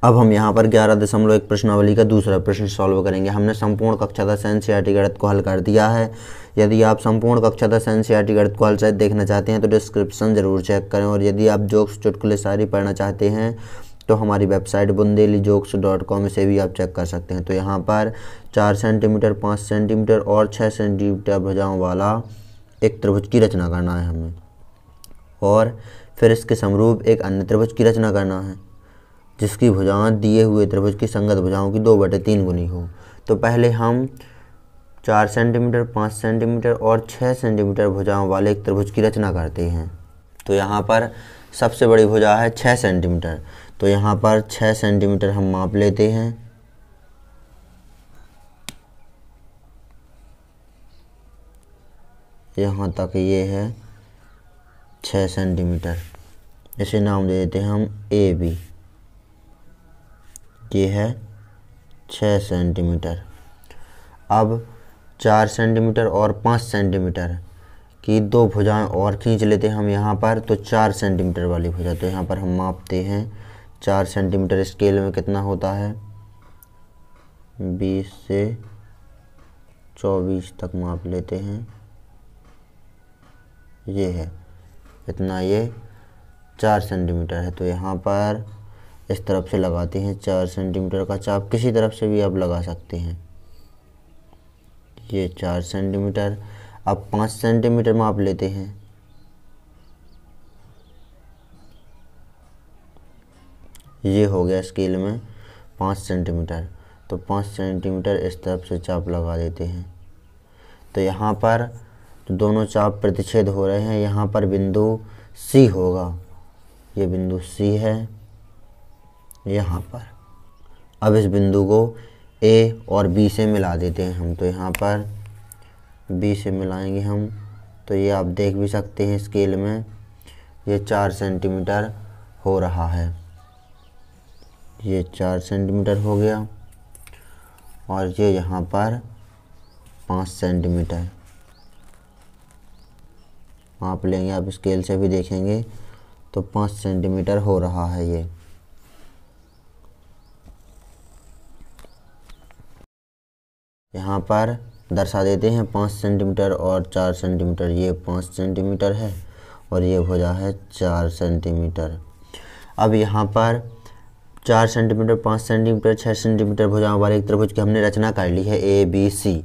अब हम यहाँ पर 11.1 प्रश्नावली का दूसरा प्रश्न सॉल्व करेंगे। हमने संपूर्ण कक्षा 10 एनसीईआरटी गणित को हल कर दिया है। यदि आप संपूर्ण कक्षा 10 एनसीईआरटी गणित को हल सहित देखना चाहते हैं तो डिस्क्रिप्शन जरूर चेक करें, और यदि आप जोक्स चुटकुले शायरी पढ़ना चाहते हैं तो हमारी वेबसाइट bundelyjokes.com से भी आप चेक कर सकते हैं। तो यहाँ पर 4 सेंटीमीटर, 5 सेंटीमीटर और 6 सेंटीमीटर भुजाओं वाला एक त्रिभुज की रचना करना है हमें, और फिर इसके समरूप एक अन्य त्रिभुज की रचना करना है जिसकी भुजाएं दिए हुए त्रिभुज की संगत भुजाओं की 2/3 गुनी हो। तो पहले हम 4 सेंटीमीटर, 5 सेंटीमीटर और 6 सेंटीमीटर भुजाओं वाले एक त्रिभुज की रचना करते हैं। तो यहाँ पर सबसे बड़ी भुजा है 6 सेंटीमीटर, तो यहाँ पर 6 सेंटीमीटर हम माप लेते हैं। यहाँ तक ये है 6 सेंटीमीटर, इसे नाम दे देते हैं हम AB। ये है 6 सेंटीमीटर। अब 4 सेंटीमीटर और 5 सेंटीमीटर की 2 भुजाएं और खींच लेते हैं हम यहाँ पर, तो 4 सेंटीमीटर वाली भुजा। तो यहाँ पर हम मापते हैं 4 सेंटीमीटर स्केल में कितना होता है, 20 से 24 तक माप लेते हैं। ये है इतना, ये 4 सेंटीमीटर है। तो यहाँ पर इस तरफ से लगाते हैं 4 सेंटीमीटर का चाप, किसी तरफ से भी आप लगा सकते हैं। ये 4 सेंटीमीटर। अब 5 सेंटीमीटर माप लेते हैं। ये हो गया स्केल में 5 सेंटीमीटर। तो 5 सेंटीमीटर इस तरफ से चाप लगा देते हैं। तो यहाँ पर दोनों चाप प्रतिच्छेद हो रहे हैं। यहाँ पर बिंदु C होगा, ये बिंदु C है यहाँ पर। अब इस बिंदु को A और B से मिला देते हैं हम। तो यहाँ पर B से मिलाएंगे हम, तो ये आप देख भी सकते हैं स्केल में ये 4 सेंटीमीटर हो रहा है। ये 4 सेंटीमीटर हो गया, और ये यहाँ पर 5 सेंटीमीटर माप लेंगे। आप स्केल से भी देखेंगे तो 5 सेंटीमीटर हो रहा है। ये यहाँ पर दर्शा देते हैं 5 सेंटीमीटर और 4 सेंटीमीटर। ये 5 सेंटीमीटर है और ये भुजा है 4 सेंटीमीटर। अब यहाँ पर 4 सेंटीमीटर, 5 सेंटीमीटर, 6 सेंटीमीटर भुजाओं वाले एक त्रिभुज की हमने रचना कर ली है ABC।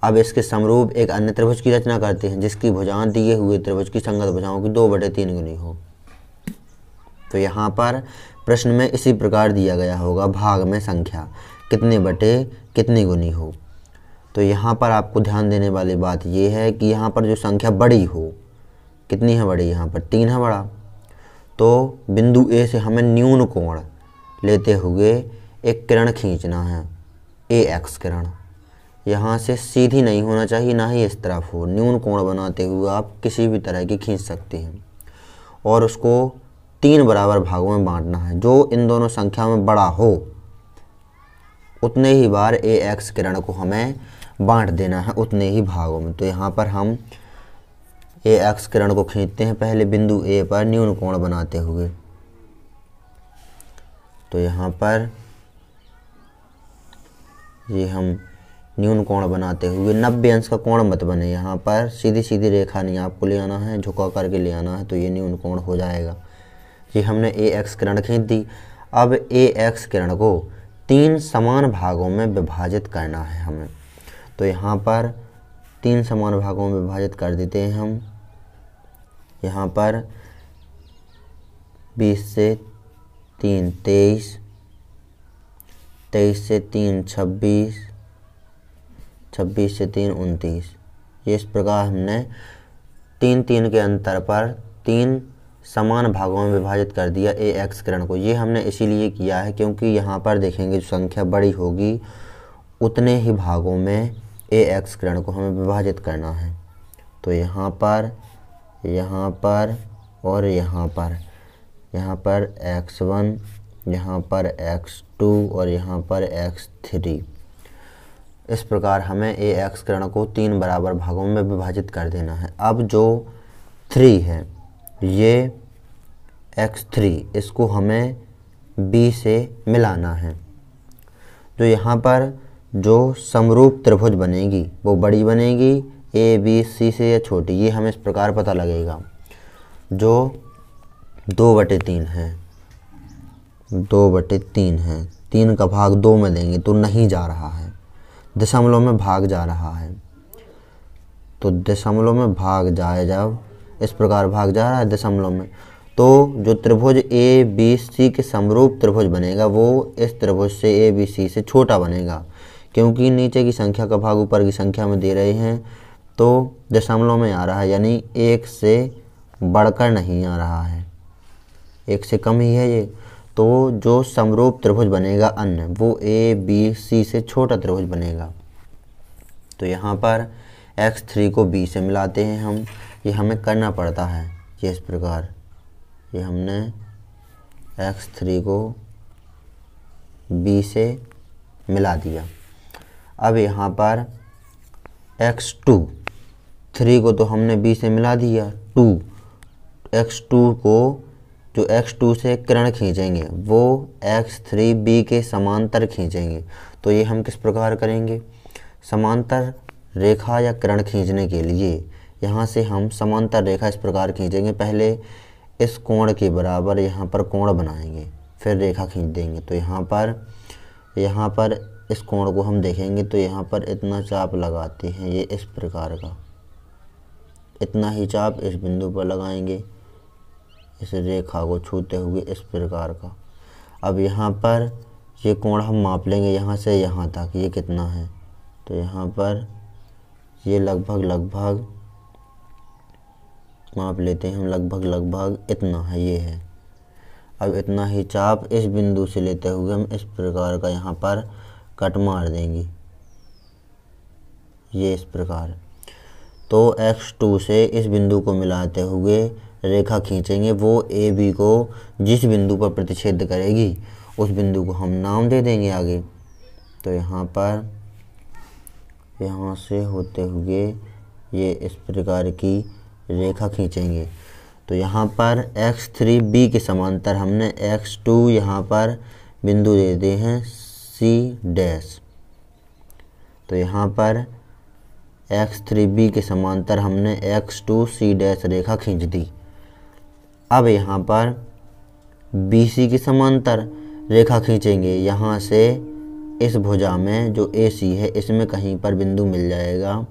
अब इसके समरूप एक अन्य त्रिभुज की रचना करते हैं जिसकी भुजाएं दिए हुए त्रिभुज की संगत भुजाओं की 2/3 गुनी हो। तो यहाँ पर प्रश्न में इसी प्रकार दिया गया होगा, भाग में संख्या कितने बटे कितनी गुनी हो। तो यहाँ पर आपको ध्यान देने वाली बात ये है कि यहाँ पर जो संख्या बड़ी हो, कितनी है बड़ी, यहाँ पर 3 है बड़ा। तो बिंदु A से हमें न्यून कोण लेते हुए एक किरण खींचना है, AX किरण। यहाँ से सीधी नहीं होना चाहिए, ना ही इस तरफ हो। न्यून कोण बनाते हुए आप किसी भी तरह की खींच सकते हैं, और उसको 3 बराबर भागों में बांटना है। जो इन दोनों संख्या में बड़ा हो उतने ही बार AX किरण को हमें बांट देना है, उतने ही भागों में। तो यहाँ पर हम AX किरण को खींचते हैं पहले बिंदु A पर न्यून कोण बनाते हुए। तो यहाँ पर ये हम न्यून कोण बनाते हुए 90 अंश का कोण मत बने। यहाँ पर सीधी सीधी रेखा नहीं आपको ले आना है, झुका करके ले आना है, तो ये न्यून कोण हो जाएगा। ये हमने AX किरण खींच दी। अब AX किरण को 3 समान भागों में विभाजित करना है हमें। तो यहाँ पर 3 समान भागों में विभाजित कर देते हैं हम। यहाँ पर 20 से 3 23, 23 से 3 26, 26 से 3 29। ये इस प्रकार हमने 3 के अंतर पर 3 समान भागों में विभाजित कर दिया AX किरण को। ये हमने इसीलिए किया है क्योंकि यहाँ पर देखेंगे जो संख्या बड़ी होगी उतने ही भागों में AX किरण को हमें विभाजित करना है। तो यहाँ पर और यहाँ पर X1, यहाँ पर X2 और यहाँ पर X3। इस प्रकार हमें AX किरण को 3 बराबर भागों में विभाजित कर देना है। अब जो 3 है, ये X3, इसको हमें बी से मिलाना है। तो यहाँ पर जो समरूप त्रिभुज बनेगी वो बड़ी बनेगी ए बी सी से या छोटी, ये हमें इस प्रकार पता लगेगा। जो 2/3 है, 2/3 है, 3 का भाग 2 में देंगे तो नहीं जा रहा है, दशमलव में भाग जा रहा है। तो दशमलव में भाग जाए, जब इस प्रकार भाग जा रहा है दशमलव में, तो जो त्रिभुज ए बी सी के समरूप त्रिभुज बनेगा वो इस त्रिभुज से ए बी सी से छोटा बनेगा, क्योंकि नीचे की संख्या का भाग ऊपर की संख्या में दे रहे हैं तो दशमलव में आ रहा है, यानी 1 से बढ़कर नहीं आ रहा है, 1 से कम ही है ये। तो जो समरूप त्रिभुज बनेगा अन्य, वो ए बी सी से छोटा त्रिभुज बनेगा। तो यहाँ पर x3 को b से मिलाते हैं हम, ये हमें करना पड़ता है, ये इस प्रकार, ये हमने x3 को b से मिला दिया। अब यहाँ पर x2, 3 को तो हमने b से मिला दिया, x2 को जो x2 से किरण खींचेंगे वो x3b के समांतर खींचेंगे। तो ये हम किस प्रकार करेंगे, समांतर रेखा या किरण खींचने के लिए यहाँ से हम समांतर रेखा इस प्रकार खींचेंगे। पहले इस कोण के बराबर यहाँ पर कोण बनाएंगे, फिर रेखा खींच देंगे। तो यहाँ पर इस कोण को हम देखेंगे तो यहाँ पर इतना चाप लगाते हैं, ये इस प्रकार का, इतना ही चाप इस बिंदु पर लगाएंगे, इस रेखा को छूते हुए इस प्रकार का। अब यहाँ पर ये कोण हम माप लेंगे यहाँ से यहाँ तक, ये कितना है, तो यहाँ पर ये लगभग माप लेते हैं हम, लगभग इतना है, ये है। अब इतना ही चाप इस बिंदु से लेते हुए हम इस प्रकार का यहाँ पर कट मार देंगे, ये इस प्रकार। तो x2 से इस बिंदु को मिलाते हुए रेखा खींचेंगे, वो ए बी को जिस बिंदु पर प्रतिच्छेद करेगी उस बिंदु को हम नाम दे देंगे आगे। तो यहाँ पर यहाँ से होते हुए ये इस प्रकार की रेखा खींचेंगे। तो यहाँ पर x3b के समांतर हमने x2 यहाँ पर बिंदु दे दिए हैं C'। तो यहाँ पर x3b के समांतर हमने x2C' रेखा खींच दी। अब यहाँ पर BC के समांतर रेखा खींचेंगे, यहाँ से इस भुजा में जो AC है इसमें कहीं पर बिंदु मिल जाएगा,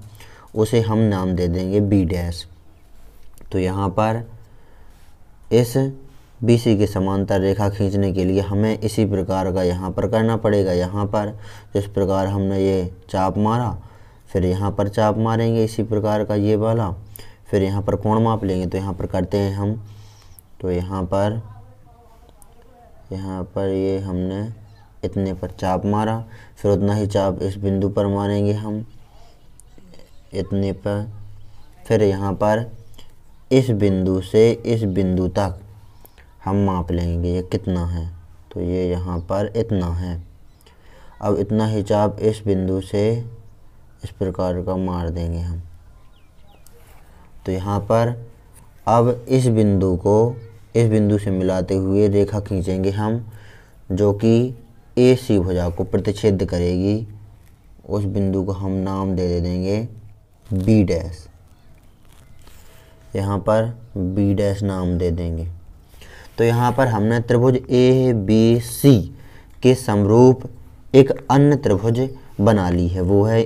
उसे हम नाम दे देंगे B'। तो यहाँ पर इस BC के समांतर रेखा खींचने के लिए हमें इसी प्रकार का यहाँ पर करना पड़ेगा। यहाँ पर जिस प्रकार हमने ये चाप मारा, फिर यहाँ पर चाप मारेंगे इसी प्रकार का ये वाला, फिर यहाँ पर कोण माप लेंगे। तो यहाँ पर करते हैं हम, तो यहाँ पर ये हमने इतने पर चाप मारा, फिर उतना ही चाप इस बिंदु पर मारेंगे हम, इतने पर। फिर यहाँ पर इस बिंदु से इस बिंदु तक हम माप लेंगे ये कितना है, तो ये यहाँ पर इतना है। अब इतना ही चाप इस बिंदु से इस प्रकार का मार देंगे हम। तो यहाँ पर अब इस बिंदु को इस बिंदु से मिलाते हुए रेखा खींचेंगे हम, जो कि AC भुजा को प्रतिच्छेद करेगी। उस बिंदु को हम नाम दे देंगे B', यहाँ पर B' नाम दे देंगे। तो यहाँ पर हमने त्रिभुज ABC के समरूप एक अन्य त्रिभुज बना ली है, वो है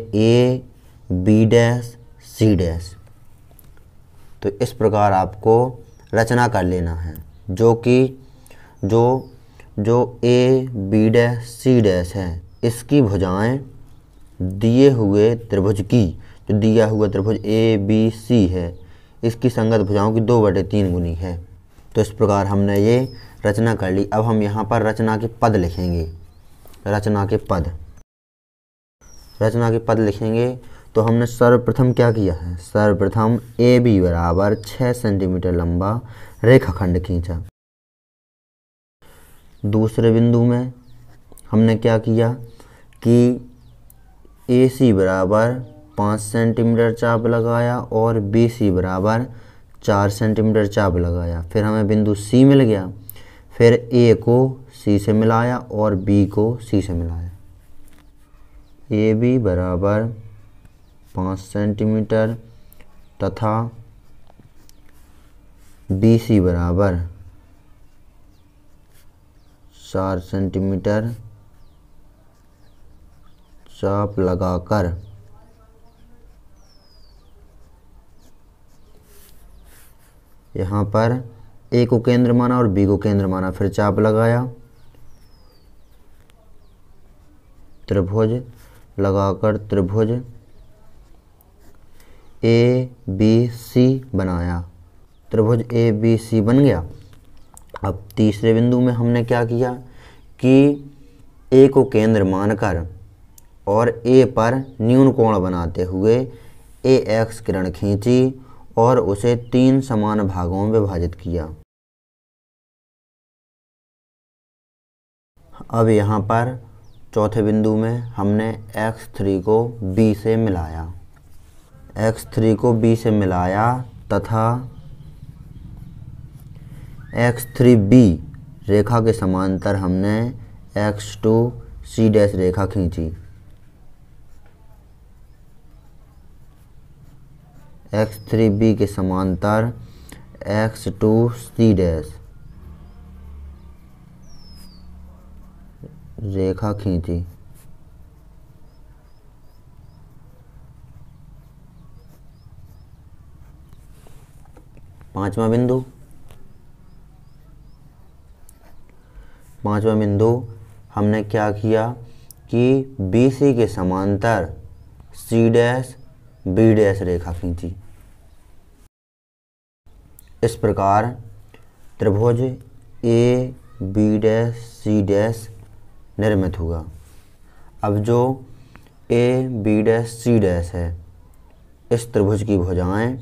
AB'C'। तो इस प्रकार आपको रचना कर लेना है, जो कि जो AB'C' है, इसकी भुजाएं दिए हुए त्रिभुज की, जो दिया हुआ त्रिभुज ABC है, इसकी संगत भुजाओं की 2/3 गुनी है। तो इस प्रकार हमने ये रचना कर ली। अब हम यहाँ पर रचना के पद लिखेंगे, रचना के पद लिखेंगे। तो हमने सर्वप्रथम क्या किया है, सर्वप्रथम AB बराबर 6 सेंटीमीटर लंबा रेखाखंड खींचा। दूसरे बिंदु में हमने क्या किया कि AC बराबर 5 सेंटीमीटर चाप लगाया और BC बराबर 4 सेंटीमीटर चाप लगाया। फिर हमें बिंदु C मिल गया, फिर A को C सी से मिलाया और बी को सी से मिलाया। ए बी बराबर 5 सेंटीमीटर तथा बी सी बराबर 4 सेंटीमीटर चाप लगाकर यहाँ पर ए को केंद्र माना और बी को केंद्र माना, फिर चाप लगाया, त्रिभुज लगाकर त्रिभुज ए बी सी बनाया। त्रिभुज ए बी सी बन गया। अब तीसरे बिंदु में हमने क्या किया कि ए को केंद्र मानकर और ए पर न्यून कोण बनाते हुए ए एक्स किरण खींची और उसे 3 समान भागों में विभाजित किया। अब यहाँ पर चौथे बिंदु में हमने x3 को b से मिलाया, x3 को b से मिलाया तथा x3b रेखा के समांतर हमने x2 c डैश रेखा खींची। x3b के समांतर x2 c डैश रेखा खींची। पांचवा बिंदु हमने क्या किया कि BC के समांतर C डैश B डैश रेखा खींची। इस प्रकार त्रिभुज A B dash C dash निर्मित हुआ। अब जो A B dash C dash है, इस त्रिभुज की भुजाएं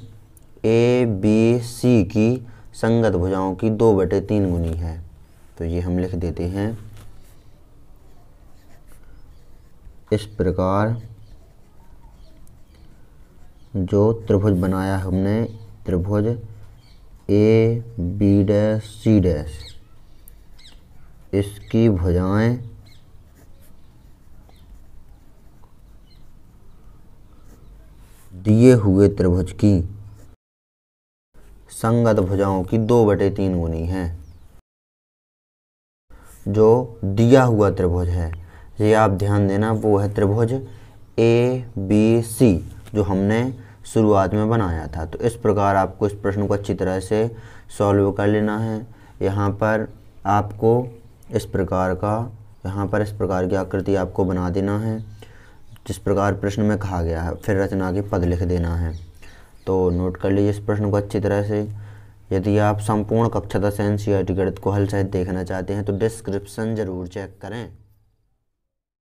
A B C की संगत भुजाओं की 2/3 गुनी है। तो ये हम लिख देते हैं। इस प्रकार जो त्रिभुज बनाया हमने, त्रिभुज A B dash C dash, इसकी भुजाएं दिए हुए त्रिभुज की संगत भुजाओं की 2/3 गुनी है। जो दिया हुआ त्रिभुज है, ये आप ध्यान देना, वो है त्रिभुज ABC जो हमने शुरुआत में बनाया था। तो इस प्रकार आपको इस प्रश्न को अच्छी तरह से सॉल्व कर लेना है। यहाँ पर आपको इस प्रकार की आकृति आपको बना देना है जिस प्रकार प्रश्न में कहा गया है, फिर रचना के पद लिख देना है। तो नोट कर लीजिए इस प्रश्न को अच्छी तरह से। यदि आप संपूर्ण कक्षा 10 NCERT गणित को हल सहित देखना चाहते हैं तो डिस्क्रिप्शन ज़रूर चेक करें।